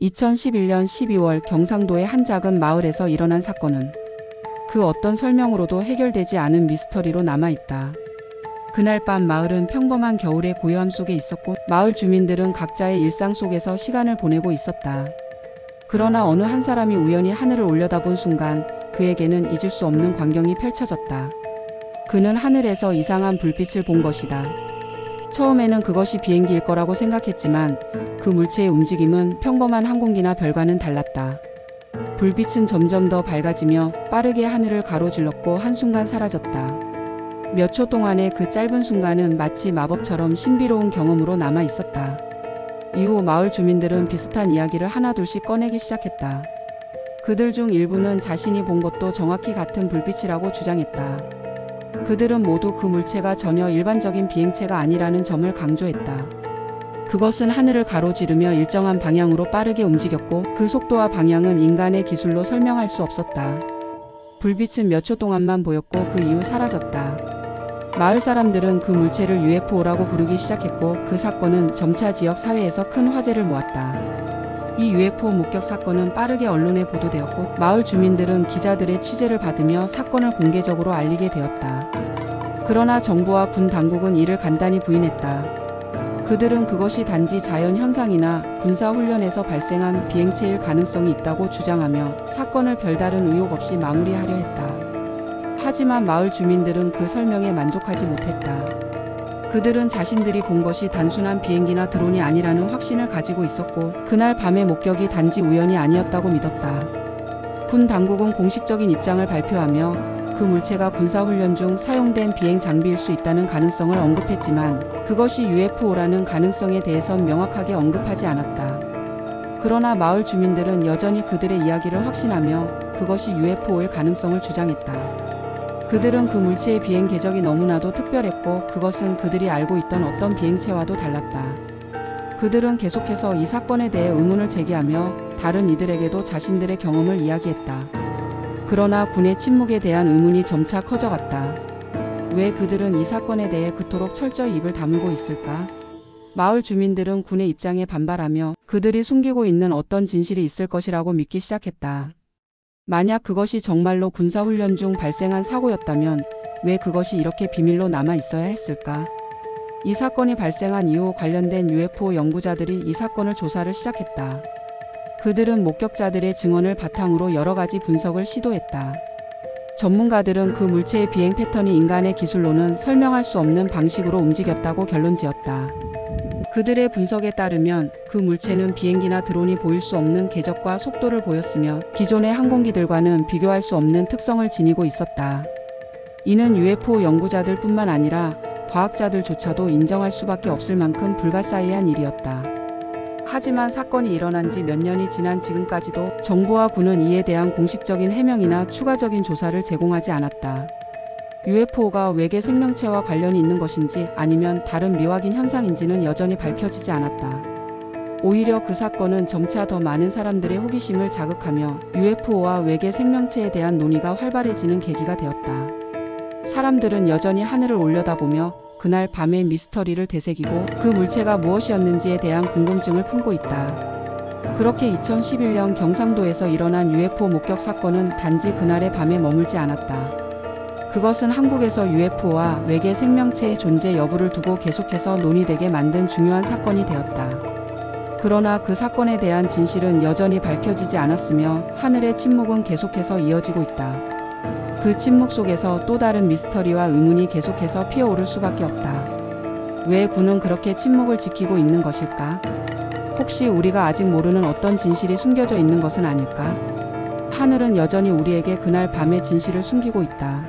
2011년 12월 경상도의 한 작은 마을에서 일어난 사건은 그 어떤 설명으로도 해결되지 않은 미스터리로 남아있다. 그날 밤 마을은 평범한 겨울의 고요함 속에 있었고 마을 주민들은 각자의 일상 속에서 시간을 보내고 있었다. 그러나 어느 한 사람이 우연히 하늘을 올려다본 순간 그에게는 잊을 수 없는 광경이 펼쳐졌다. 그는 하늘에서 이상한 불빛을 본 것이다. 처음에는 그것이 비행기일 거라고 생각했지만 그 물체의 움직임은 평범한 항공기나 별과는 달랐다. 불빛은 점점 더 밝아지며 빠르게 하늘을 가로질렀고 한순간 사라졌다. 몇 초 동안의 그 짧은 순간은 마치 마법처럼 신비로운 경험으로 남아 있었다. 이후 마을 주민들은 비슷한 이야기를 하나둘씩 꺼내기 시작했다. 그들 중 일부는 자신이 본 것도 정확히 같은 불빛이라고 주장했다. 그들은 모두 그 물체가 전혀 일반적인 비행체가 아니라는 점을 강조했다. 그것은 하늘을 가로지르며 일정한 방향으로 빠르게 움직였고 그 속도와 방향은 인간의 기술로 설명할 수 없었다. 불빛은 몇 초 동안만 보였고 그 이후 사라졌다. 마을 사람들은 그 물체를 UFO라고 부르기 시작했고 그 사건은 점차 지역 사회에서 큰 화제를 모았다. 이 UFO 목격 사건은 빠르게 언론에 보도되었고 마을 주민들은 기자들의 취재를 받으며 사건을 공개적으로 알리게 되었다. 그러나 정부와 군 당국은 이를 간단히 부인했다. 그들은 그것이 단지 자연 현상이나 군사 훈련에서 발생한 비행체일 가능성이 있다고 주장하며 사건을 별다른 의혹 없이 마무리하려 했다. 하지만 마을 주민들은 그 설명에 만족하지 못했다. 그들은 자신들이 본 것이 단순한 비행기나 드론이 아니라는 확신을 가지고 있었고 그날 밤의 목격이 단지 우연이 아니었다고 믿었다. 군 당국은 공식적인 입장을 발표하며 그 물체가 군사훈련 중 사용된 비행 장비일 수 있다는 가능성을 언급했지만 그것이 UFO라는 가능성에 대해선 명확하게 언급하지 않았다. 그러나 마을 주민들은 여전히 그들의 이야기를 확신하며 그것이 UFO일 가능성을 주장했다. 그들은 그 물체의 비행 궤적이 너무나도 특별했고 그것은 그들이 알고 있던 어떤 비행체와도 달랐다. 그들은 계속해서 이 사건에 대해 의문을 제기하며 다른 이들에게도 자신들의 경험을 이야기했다. 그러나 군의 침묵에 대한 의문이 점차 커져갔다. 왜 그들은 이 사건에 대해 그토록 철저히 입을 다물고 있을까? 마을 주민들은 군의 입장에 반발하며 그들이 숨기고 있는 어떤 진실이 있을 것이라고 믿기 시작했다. 만약 그것이 정말로 군사훈련 중 발생한 사고였다면 왜 그것이 이렇게 비밀로 남아 있어야 했을까? 이 사건이 발생한 이후 관련된 UFO 연구자들이 이 사건을 조사를 시작했다. 그들은 목격자들의 증언을 바탕으로 여러 가지 분석을 시도했다. 전문가들은 그 물체의 비행 패턴이 인간의 기술로는 설명할 수 없는 방식으로 움직였다고 결론지었다. 그들의 분석에 따르면 그 물체는 비행기나 드론이 보일 수 없는 궤적과 속도를 보였으며 기존의 항공기들과는 비교할 수 없는 특성을 지니고 있었다. 이는 UFO 연구자들 뿐만 아니라 과학자들조차도 인정할 수밖에 없을 만큼 불가사의한 일이었다. 하지만 사건이 일어난 지 몇 년이 지난 지금까지도 정부와 군은 이에 대한 공식적인 해명이나 추가적인 조사를 제공하지 않았다. UFO가 외계 생명체와 관련이 있는 것인지 아니면 다른 미확인 현상인지는 여전히 밝혀지지 않았다. 오히려 그 사건은 점차 더 많은 사람들의 호기심을 자극하며 UFO와 외계 생명체에 대한 논의가 활발해지는 계기가 되었다. 사람들은 여전히 하늘을 올려다보며 그날 밤의 미스터리를 되새기고 그 물체가 무엇이었는지에 대한 궁금증을 품고 있다. 그렇게 2011년 경상도에서 일어난 UFO 목격 사건은 단지 그날의 밤에 머물지 않았다. 그것은 한국에서 UFO와 외계 생명체의 존재 여부를 두고 계속해서 논의되게 만든 중요한 사건이 되었다. 그러나 그 사건에 대한 진실은 여전히 밝혀지지 않았으며 하늘의 침묵은 계속해서 이어지고 있다. 그 침묵 속에서 또 다른 미스터리와 의문이 계속해서 피어오를 수밖에 없다. 왜 군은 그렇게 침묵을 지키고 있는 것일까? 혹시 우리가 아직 모르는 어떤 진실이 숨겨져 있는 것은 아닐까? 하늘은 여전히 우리에게 그날 밤의 진실을 숨기고 있다.